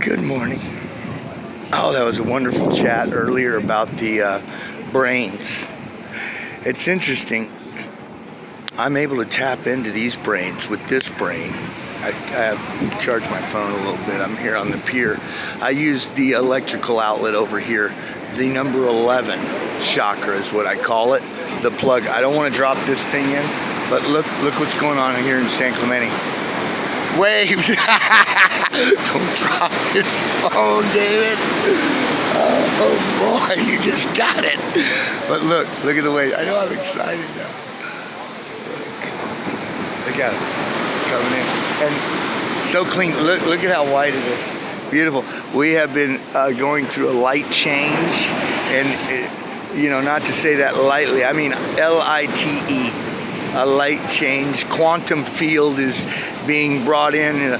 Good morning. Oh, that was a wonderful chat earlier about the brains. It's interesting. I'm able to tap into these brains with this brain. I have charged my phone a little bit. I'm here on the pier. I use the electrical outlet over here. The number 11 chakra is what I call it. The plug. I don't want to drop this thing in, but look what's going on here in San Clemente. Waves. Don't drop this phone, David. Oh boy, you just got it. But look at the waves. I know I'm excited now. Look at it coming in, and so clean. Look at how white it is. Beautiful. We have been going through a light change, and you know, not to say that lightly. I mean LITE. A light change. Quantum field is being brought in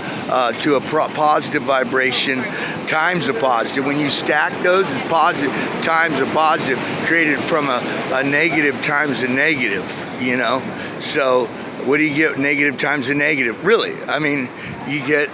to a positive vibration times a positive. When you stack those, it's positive times a positive, created from a negative times a negative, you know. So what do you get negative times a negative? Really, I mean, you get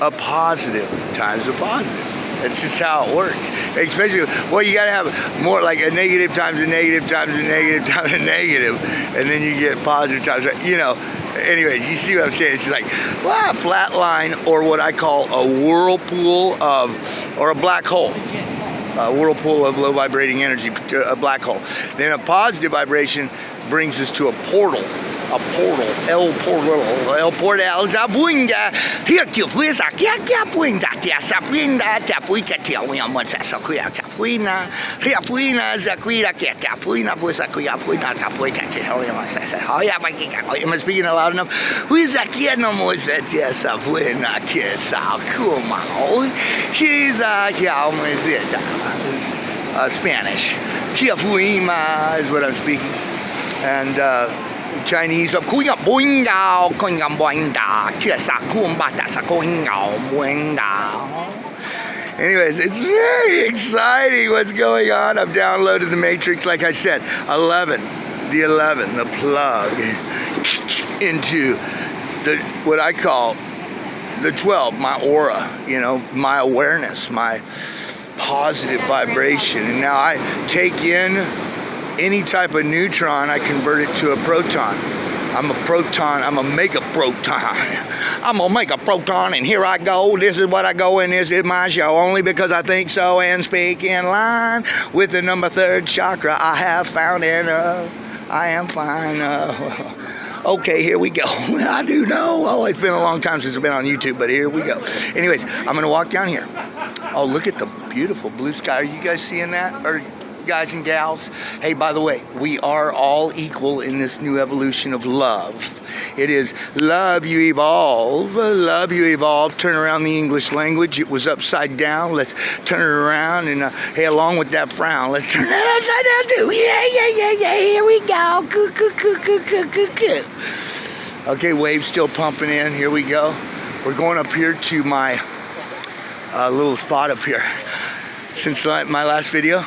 a positive times a positive. That's just how it works. Especially, well, you gotta have more like a negative times a negative times a negative times a negative, and then you get positive times, you know. Anyways, you see what I'm saying? It's just like, wow, flat line, or what I call a whirlpool of, or a black hole. A whirlpool of low vibrating energy, a black hole. Then a positive vibration brings us to a portal. A portal, el portal, zabuinga, here to Fuisa, Kiapuinda, Tiasapuinda, Tapuika, Tiawiaman, Sakuya, Tapuina, Hiapuina, Zakuida, Tapuina, Pusakuya, Puina, Tapuika, Horiama says, am I speaking loud enough? Who's a kid no more said, yes, Apuina, Kisa, Kumao, she's a Kiamazita, Spanish. Kiapuima is what I'm speaking. And, Chinese of anyways, it's very exciting what's going on. I've downloaded the Matrix, like I said, 11, the plug into what I call the 12, my aura, you know, my awareness, my positive vibration. And now I take in any type of neutron, I convert it to a proton. I'm a proton, I'm a mega proton. I'm gonna make a proton, and here I go. This is what I go in. This is my show, only because I think so and speak in line with the number 3rd chakra I have found in I am fine. Okay, here we go. I do know. Oh, it's been a long time since I've been on YouTube, but here we go. Anyways, I'm gonna walk down here. Oh, look at the beautiful blue sky. Are you guys seeing that? Or guys and gals? Hey, by the way, we are all equal in this new evolution of love. It is love you evolve, turn around the English language. It was upside down. Let's turn it around, and hey, along with that frown, let's turn that upside down too. Yeah, here we go. Okay, waves still pumping in. Here we go. We're going up here to my little spot up here. Since my last video,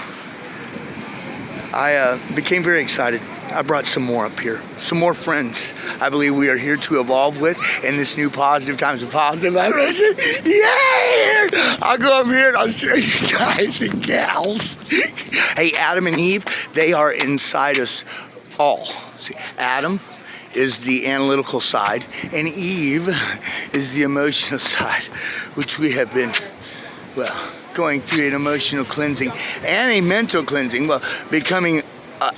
I became very excited. I brought some more up here, some more friends I believe we are here to evolve with in this new positive times of positive vibration. Yeah! I'll go up here and I'll show you guys and gals. Hey, Adam and Eve, they are inside us all. See, Adam is the analytical side, and Eve is the emotional side, which we have been, well, going through an emotional cleansing and a mental cleansing, well, becoming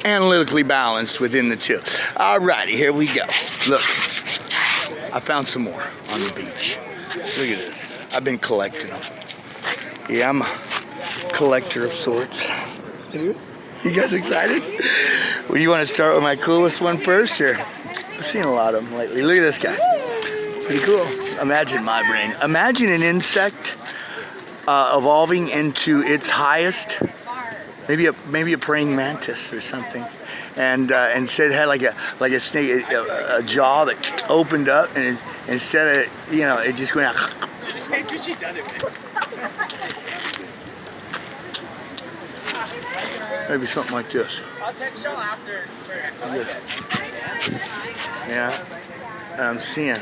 analytically balanced within the two. Alrighty, here we go. Look, I found some more on the beach. Look at this. I've been collecting them. Yeah, I'm a collector of sorts. You guys excited? Well, you want to start with my coolest one first, or? I've seen a lot of them lately. Look at this guy. Pretty cool. Imagine my brain. Imagine an insect evolving into its highest, maybe a praying mantis or something, and instead it had like a snake, a jaw that opened up, and instead of, you know, it just went out. Maybe something like this. I'll text y'all after. Yeah, and I'm seeing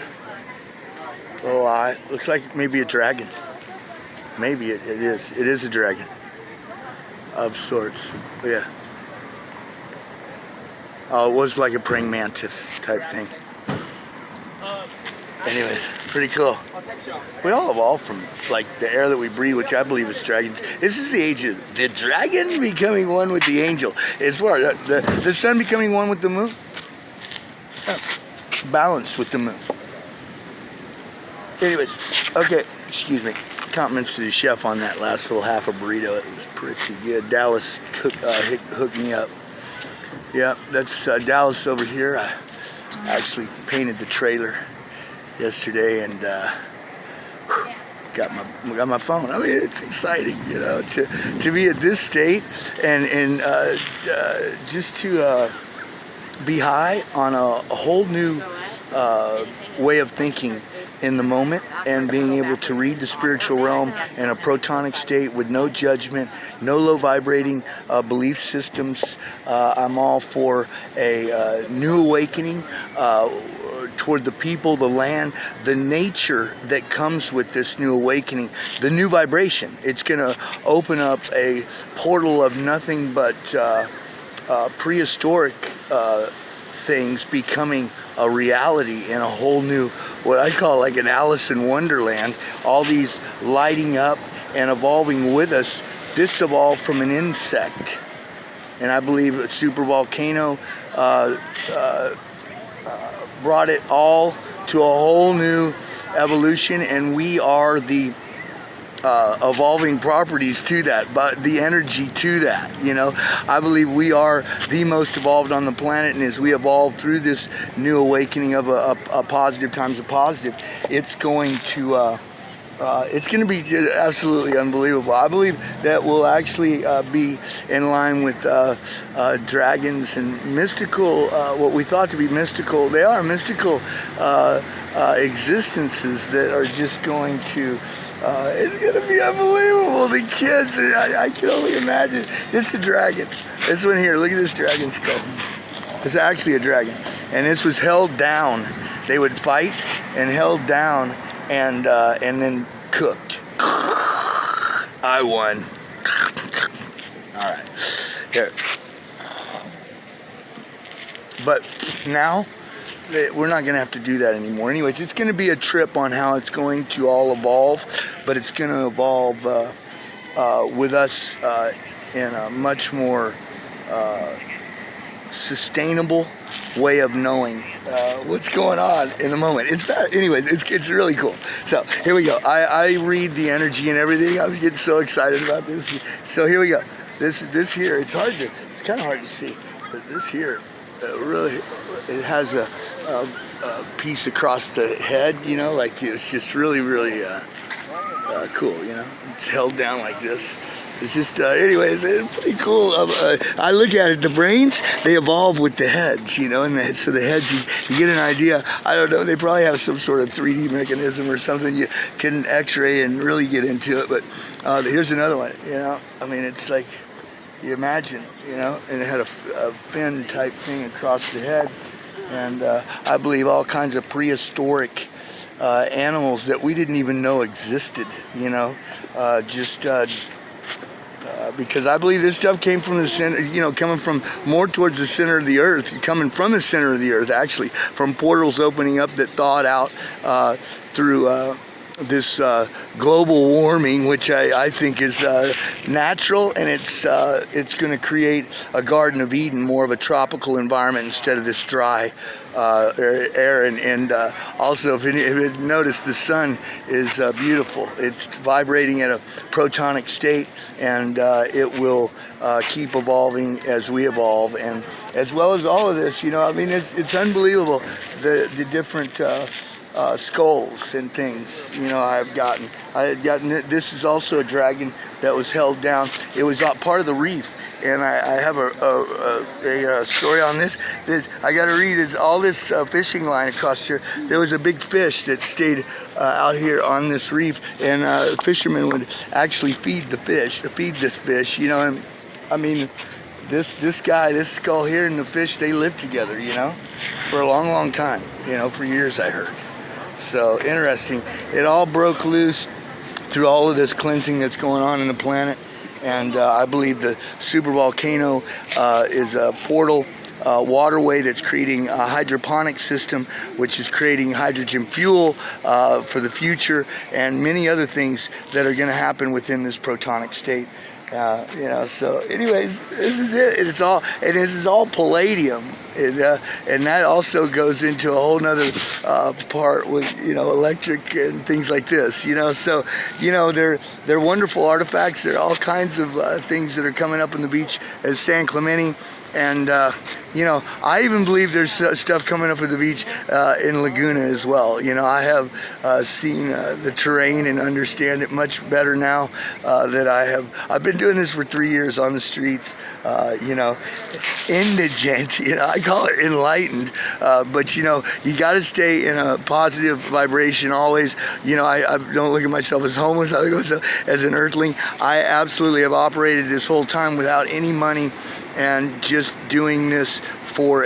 a lot. Looks like maybe a dragon. Maybe it is. It is a dragon of sorts. Yeah. It was like a praying mantis type thing. Anyways, pretty cool. We all evolved from like the air that we breathe, which I believe is dragons. This is the age of the dragon becoming one with the angel. As far the sun becoming one with the moon, balanced with the moon. Anyways, okay, excuse me. Compliments to the chef on that last little half a burrito. It was pretty good. Dallas hooked me up. Yeah, that's Dallas over here. I actually painted the trailer yesterday and got my phone. I mean, it's exciting, you know, to be at this state and just to be high on a whole new way of thinking in the moment, and being able to read the spiritual realm in a protonic state with no judgment, no low vibrating belief systems. I'm all for a new awakening toward the people, the land, the nature that comes with this new awakening, the new vibration. It's going to open up a portal of nothing but prehistoric things becoming a reality in a whole new, what I call like an Alice in Wonderland. All these lighting up and evolving with us. This evolved from an insect, and I believe a super volcano brought it all to a whole new evolution, and we are the evolving properties to that, but the energy to that, you know. I believe we are the most evolved on the planet, and as we evolve through this new awakening of a positive times a positive, it's going to be absolutely unbelievable. I believe that we'll actually be in line with dragons and mystical, what we thought to be mystical. They are mystical existences that are just going to, it's going to be unbelievable. The kids, I can only imagine. This is a dragon. This one here, look at this dragon skull. It's actually a dragon. And this was held down. They would fight and held down and then cooked. I won. All right. Here. But now, we're not going to have to do that anymore. Anyways, it's going to be a trip on how it's going to all evolve, but it's going to evolve with us in a much more sustainable way of knowing what's going on in the moment. Anyways, it's really cool. So here we go. I read the energy and everything. I'm getting so excited about this. So here we go. This here. It's kind of hard to see, but this here really, it has a piece across the head. You know, like it's just really cool. You know, it's held down like this. It's just, anyways, it's pretty cool. I look at it, the brains, they evolve with the heads, you know, and so the heads, you get an idea. I don't know, they probably have some sort of 3D mechanism or something you can x-ray and really get into it. But here's another one, you know. I mean, it's like, you imagine, you know, and it had a fin type thing across the head. And I believe all kinds of prehistoric animals that we didn't even know existed, you know, because I believe this stuff came from the center, you know, coming from more towards the center of the earth, coming from the center of the earth, actually, from portals opening up that thawed out through this global warming, which I think is natural, and it's going to create a Garden of Eden, more of a tropical environment instead of this dry air. And also, if you notice, the sun is beautiful. It's vibrating at a protonic state, and it will keep evolving as we evolve, and as well as all of this, you know. I mean, it's unbelievable the different skulls and things, you know. I had gotten this is also a dragon that was held down. It was part of the reef, and I have a story on this. I got to read is all this fishing line across here. There was a big fish that stayed out here on this reef, and fishermen would actually feed this fish, you know. And I mean, this skull here and the fish, they lived together, you know, for a long time, you know, for years, I heard. So interesting. It all broke loose through all of this cleansing that's going on in the planet. And I believe the supervolcano is a portal waterway that's creating a hydroponic system, which is creating hydrogen fuel for the future, and many other things that are going to happen within this protonic state. So anyways, this is it. This is all palladium. And that also goes into a whole nother part with, electric and things like this, So, they're wonderful artifacts. There are all kinds of things that are coming up in the beach as San Clemente. And, I even believe there's stuff coming up at the beach in Laguna as well. I have seen the terrain and understand it much better now that I've been doing this for 3 years on the streets, indigent, I call it enlightened, but, you got to stay in a positive vibration always. I don't look at myself as homeless. I look at myself as an earthling. I absolutely have operated this whole time without any money, and just doing this for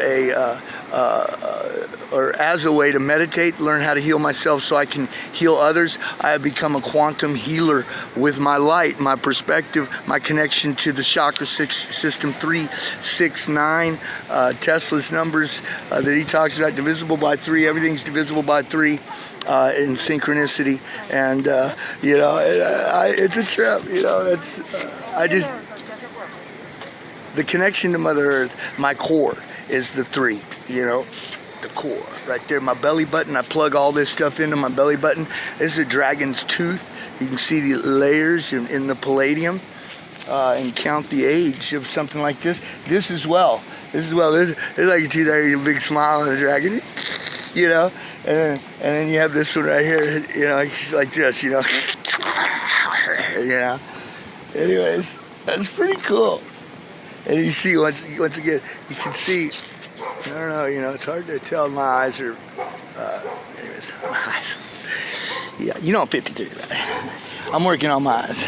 or as a way to meditate, learn how to heal myself so I can heal others. I have become a quantum healer with my light, my perspective, my connection to the chakra system 369, Tesla's numbers that he talks about, divisible by 3. Everything's divisible by 3 in synchronicity. And, it's a trip, the connection to Mother Earth, my core is the 3, the core right there, my belly button. I plug all this stuff into my belly button. This is a dragon's tooth. You can see the layers in the palladium and count the age of something like this. This is like a tooth, a big smile on the dragon, and then you have this one right here, like this, Anyways, that's pretty cool. And you see, once again, you can see, I don't know, it's hard to tell. My eyes are, anyways, my eyes. Yeah, I'm 53, right? I'm working on my eyes.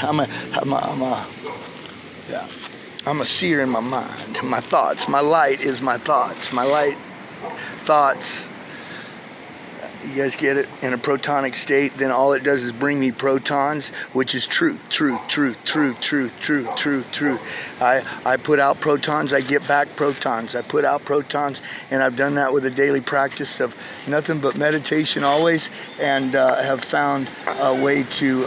I'm a seer in my mind. My thoughts, my light is my thoughts. My light, thoughts, you guys get it? In a protonic state, then all it does is bring me protons, which is truth. I put out protons, I get back protons. I put out protons, and I've done that with a daily practice of nothing but meditation always, and have found a way to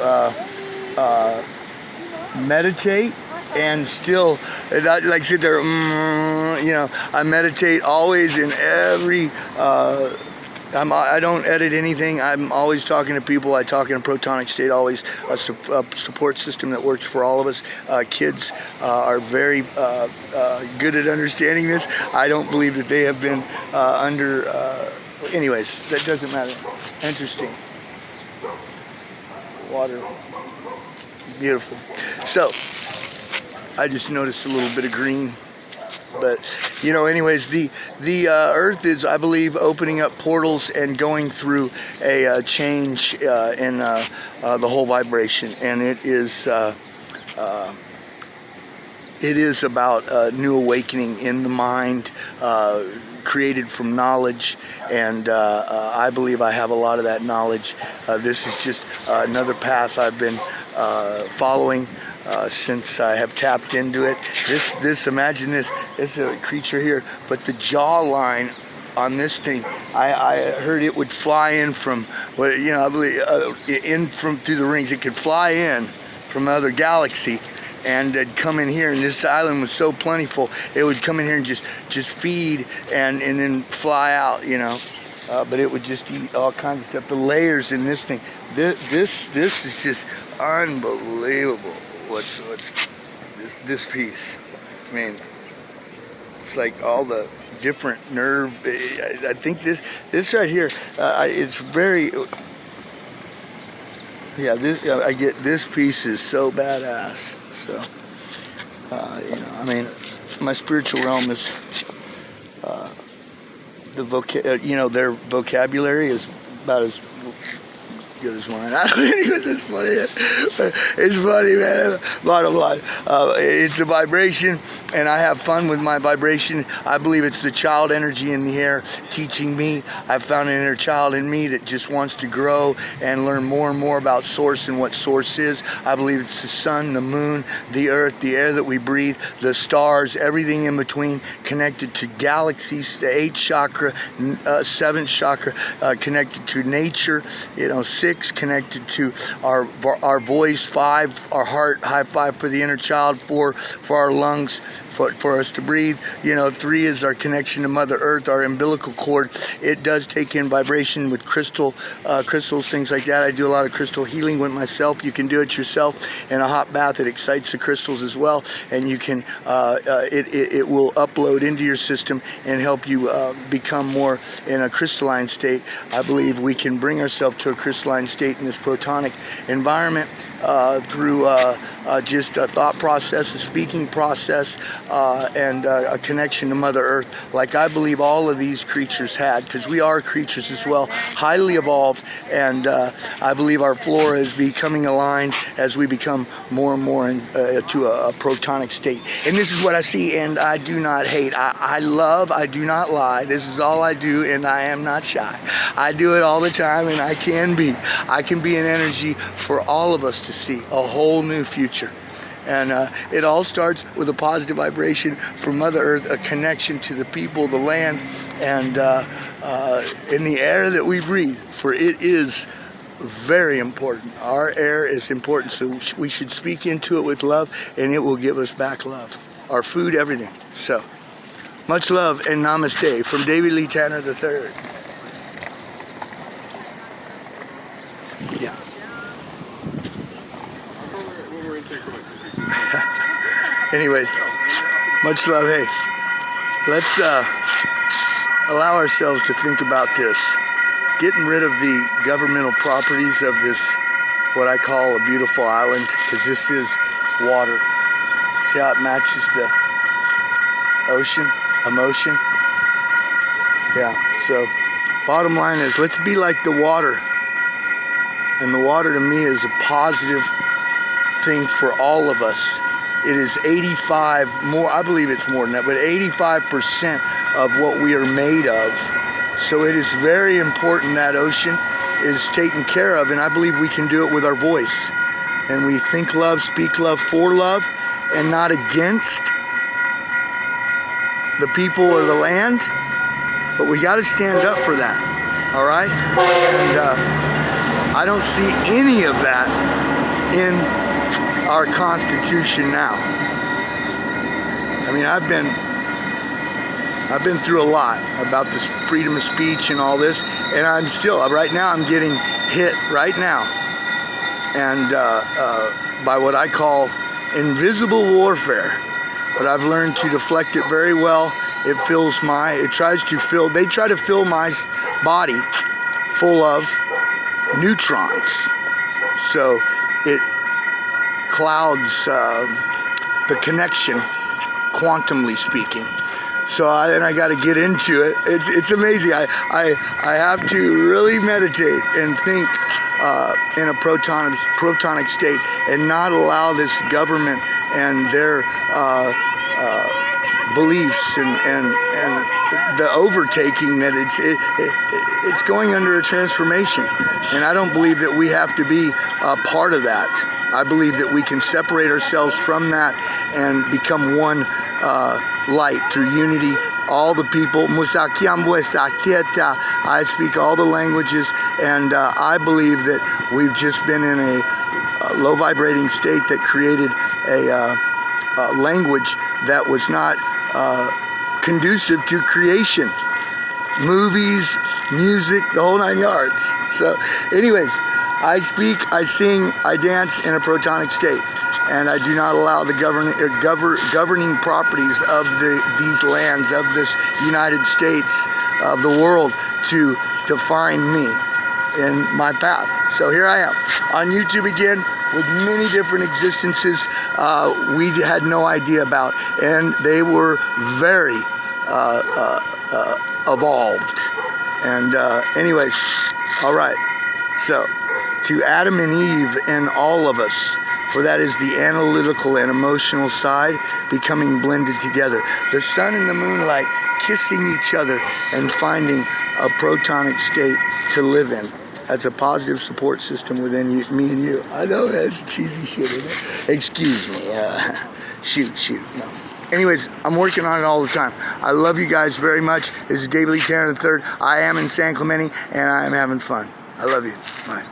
meditate and still not like sit there, I meditate always in every I don't edit anything. I'm always talking to people. I talk in a protonic state, always a support system that works for all of us. Kids are very good at understanding this. I don't believe that they have been anyways, that doesn't matter. Interesting. Water. Beautiful. So, I just noticed a little bit of green. But, anyways, the Earth is, I believe, opening up portals and going through a change in the whole vibration. And it is about a new awakening in the mind, created from knowledge. And I believe I have a lot of that knowledge. This is just another path I've been following. Since I have tapped into it. Imagine this is a creature here, but the jawline on this thing, I heard it would fly in from, I believe, through the rings. It could fly in from another galaxy, and it'd come in here, and this island was so plentiful, it would come in here and just feed and then fly out, but it would just eat all kinds of stuff. The layers in this thing, this is just unbelievable. What's this piece? I mean, it's like all the different nerve. I think this right here, it's very. Yeah, I get this piece is so badass. So, my spiritual realm is their vocabulary is about as good as mine. I don't think it's funny. It's funny, man. Bottom line, it's a vibration, and I have fun with my vibration. I believe it's the child energy in the air teaching me. I've found an inner child in me that just wants to grow and learn more and more about source and what source is. I believe it's the sun, the moon, the earth, the air that we breathe, the stars, everything in between, connected to galaxies, the 8th chakra, 7th chakra, connected to nature, 6 connected to our voice, 5 our heart, high 5 for the inner child, 4 for our lungs, for us to breathe, 3 is our connection to Mother Earth, our umbilical cord. It does take in vibration with crystals, things like that. I do a lot of crystal healing with myself. You can do it yourself in a hot bath. It excites the crystals as well, and you can it will upload into your system and help you become more in a crystalline state. I believe we can bring ourselves to a crystalline state in this protonic environment through just a thought process, a speaking process, and a connection to Mother Earth, like I believe all of these creatures had, because we are creatures as well, highly evolved, and I believe our flora is becoming aligned as we become more and more to a protonic state. And this is what I see, and I do not hate. I love, I do not lie. This is all I do, and I am not shy. I do it all the time, and I can be an energy for all of us to see a whole new future. And it all starts with a positive vibration from Mother Earth, a connection to the people, the land, and in the air that we breathe, for it is very important. Our air is important, so we should speak into it with love, and it will give us back love. Our food, everything. So, much love and namaste from David Lee Tanner III. Yeah. Anyways, much love. Hey, let's allow ourselves to think about this. Getting rid of the governmental properties of this, what I call a beautiful island, because this is water. See how it matches the ocean, emotion? Yeah, so bottom line is, let's be like the water. And the water to me is a positive thing for all of us. It is 85 more, I believe it's more than that, but 85% of what we are made of. So it is very important that ocean is taken care of, and I believe we can do it with our voice. And we think love, speak love, for love, and not against the people or the land. But we got to stand up for that, all right? And I don't see any of that in our Constitution now. I mean, I've been through a lot about this freedom of speech and all this, and I'm still, right now, I'm getting hit right now, and by what I call invisible warfare. But I've learned to deflect it very well. They try to fill my body full of neutrons, so it clouds the connection, quantumly speaking. So I got to get into it. It's amazing. I have to really meditate and think in a protonic state, and not allow this government and their beliefs and the overtaking that it's going under a transformation. And I don't believe that we have to be a part of that. I believe that we can separate ourselves from that and become one light through unity. All the people, I speak all the languages, and I believe that we've just been in a low vibrating state that created a language that was not conducive to creation. Movies, music, the whole 9 yards. So anyways, I speak, I sing, I dance in a protonic state, and I do not allow the governing properties of these lands, of this United States, of the world, to define me in my path. So here I am on YouTube again with many different existences we had no idea about, and they were very evolved. And anyways, all right, so to Adam and Eve in all of us. For that is the analytical and emotional side becoming blended together. The sun and the moonlight kissing each other and finding a protonic state to live in. That's a positive support system within you, me and you. I know that's cheesy shit, isn't it? Excuse me. Shoot. No. Anyways, I'm working on it all the time. I love you guys very much. This is David Lee Tanner III. I am in San Clemente, and I am having fun. I love you. Bye.